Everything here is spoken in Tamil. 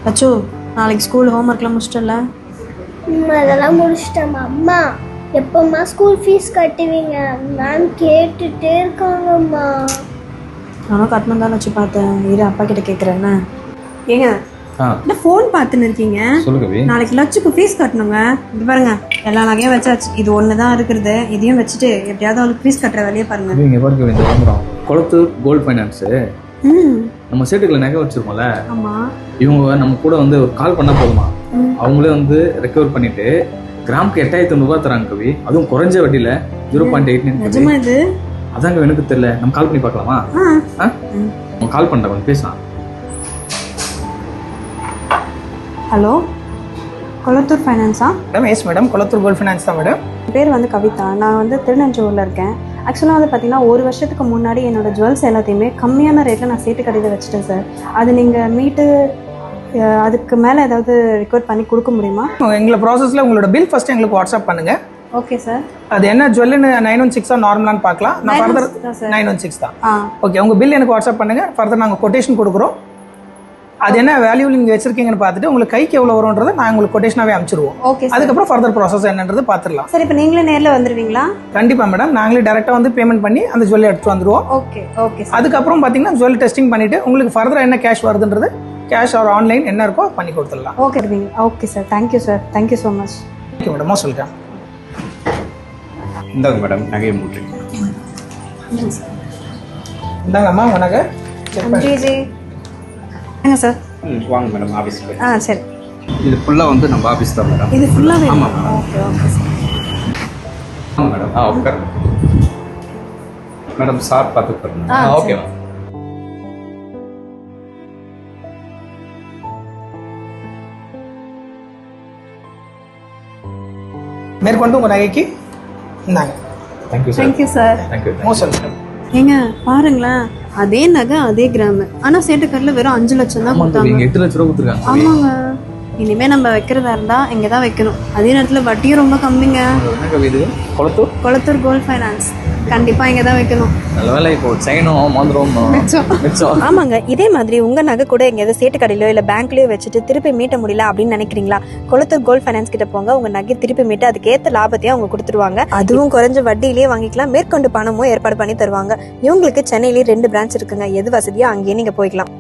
அச்சோ நாளைக்கு ஸ்கூல் ஹோம்ஒர்க்லாம் முடிச்சிட்டல? அதெல்லாம் முடிச்சிட்டேன். அம்மா எப்போம்மா ஸ்கூல் ஃபீஸ் கட்டுவீங்க? மேம் கேட்டுட்டே இருக்காங்கம்மா. நானும் கட்டணும் தான் வச்சு பார்த்தேன். இரு அப்பா கிட்ட கேட்குறேன்னு. ஏங்க என்ன ஃபோன் பார்த்துன்னு இருக்கீங்க? நாளைக்கு லட்சுக்கு ஃபீஸ் கட்டணுங்க. இது பாருங்க எல்லா நகையும் வச்சாச்சு. இது ஒன்று தான் இருக்கிறது. இதையும் வச்சுட்டு எப்படியாவது அவளுக்கு ஃபீஸ் கட்டுற வேலையை பாருங்க. இங்கே பாருங்க இந்த விளம்பரம் கொளத்தூர் கோல்ட் ஃபைனான்ஸு. நம்ம சேட்டுக்குள்ள நகை வச்சிருக்கோம்ல, இவங்க நம்ம கூட வந்து ஒரு கால் பண்ணா போதுமா, அவங்களே வந்து ரெக்கவர் பண்ணிட்டு கிராமுக்கு 8500 ரூபாய் தராங்க கவி. அதுவும் குறைஞ்ச வட்டியில 0.89. இது அதாங்க எனக்கு தெரியல. நம்ம கால் பண்ணி பார்க்கலாமா? கால் பண்ணுறேன், கொஞ்சம் பேசலாம். ஹலோ, கொளத்தூர் ஃபைனான்ஸா? Madam yes madam, Kolathur gold finance தான் மேடம். என் பேர் வந்து கவிதா. நான் வந்து திருநெல்வேலியில் இருக்கேன். ஆக்சுவலாக வந்து பார்த்தீங்கன்னா 1 வருஷத்துக்கு முன்னாடி என்னோடய ஜுவல்ஸ் எல்லாத்தையுமே கம்மியான ரேட்டில் நான் சேட்டு கடையில் வச்சுட்டேன் சார். அது நீங்கள் மீட்டு அதுக்கு மேலே ஏதாவது ரெக்கார்ட் பண்ணி கொடுக்க முடியுமா? எங்களை ப்ராசஸில் உங்களோட பில் ஃபஸ்ட்டு எங்களுக்கு வாட்ஸ்அப் பண்ணுங்கள். Okay sir. அது என்ன ஜுவல்லுன்னு 916 நார்மலான்னு பார்க்கலாம். நான் ஃபர்தர் 916 தான். ஓகே, உங்கள் பில் எனக்கு வாட்ஸ்அப் பண்ணுங்கள். ஃபர்தர் நாங்கள் கொட்டேஷன் கொடுக்குறோம். அது என்ன வேல்யூ நீங்கள் வச்சிருக்கீங்கன்னு பார்த்துட்டு உங்களுக்கு கைக்கு எவ்வளோ வரும்ன்றதை நான் உங்களுக்கு கொட்டேஷனாகவே அனுப்பிச்சிடுவோம். ஓகே, அதுக்கப்புறம் ஃபர்தர் ப்ராசஸ் என்னன்றது பார்த்துடலாம். சார் இப்போ நீங்களே நேரில் வந்துடுவீங்களா? கண்டிப்பாக மேடம், நாங்களே டேரெக்டாக வந்து பேமெண்ட் பண்ணி அந்த ஜுவல்லை எடுத்து வந்துடுவோம். Okay okay. அதுக்கப்புறம் பார்த்தீங்கன்னா ஜுவல் டெஸ்டிங் பண்ணிவிட்டு உங்களுக்கு ஃபர்தர் என்ன கேஷ் வருதுன்றது கேஷ் ஆர் ஆன்லைன் என்ன இருக்கோ பண்ணி கொடுத்துடலாம். Okay okay sir. Thank you sir, thank you so much. Okay madam, most welcome. இந்தாங்க மேடம் நகையை மூட்ரி. இந்தாங்கம்மா நகை. நன்றி என்ன சார்? வாங்க மேடம் ஆஃபீஸ்க்கு. சரி. இது ஃபுல்லாக வந்து நம்ம ஆஃபீஸ் தான் மேடம். இது ஃபுல்லாகவே? ஆமாம். Okay okay sir. ஆமாம் மேடம். ஓகே மேடம், சார் பார்த்துக்கிறேன். Okay ma'am. மேற்கொண்டு உங்கள் நகைக்கு இந்தாங்க. Thank you sir. Thank you sir. Thank you. Most welcome. ஏங்க பாருங்களேன், அதே நகை அதே கிராமு, ஆனால் சேட்டுக்கரில் வெறும் 5 லட்சம் தான் கொடுத்தாங்க. 8 லட்ச ரூபா கொடுத்துருக்காங்க. ஆமாங்க. இனிமே நம்ம வைக்கிறதா இருந்தா இங்கே தான் வைக்கணும். அதே நேரத்தில் வட்டியும் ரொம்ப கம்மிங்க. இது கொளத்தூர் கோல்ட் ஃபைனான்ஸ். கண்டிப்பா இங்கே தான் வைக்கணும். நல்ல வேலை, இப்போ செயினும் மோதிரம் மிச்சம். ஆமாங்க. இதே மாதிரி உங்க நகை கூட எங்கேயாவது சேட்டு கடையிலோ இல்லை பேங்க்லயோ வச்சுட்டு திருப்பி மீட்ட முடியல அப்படின்னு நினைக்கிறீங்களா? கொளத்தூர் கோல்ட் ஃபைனான்ஸ் கிட்ட போங்க. உங்க நகை திருப்பி மீட்டு அதுக்கு ஏற்ற லாபத்தையும் அவங்க கொடுத்துருவாங்க. அதுவும் குறைஞ்ச வட்டியிலேயே வாங்கிக்கலாம். மேற்கொண்டு பணமும் ஏற்பாடு பண்ணி தருவாங்க. இவங்களுக்கு சென்னையிலேயே 2 பிரான்ச் இருக்குங்க. எது வசதியோ அங்கேயே நீங்க போய்க்கலாம்.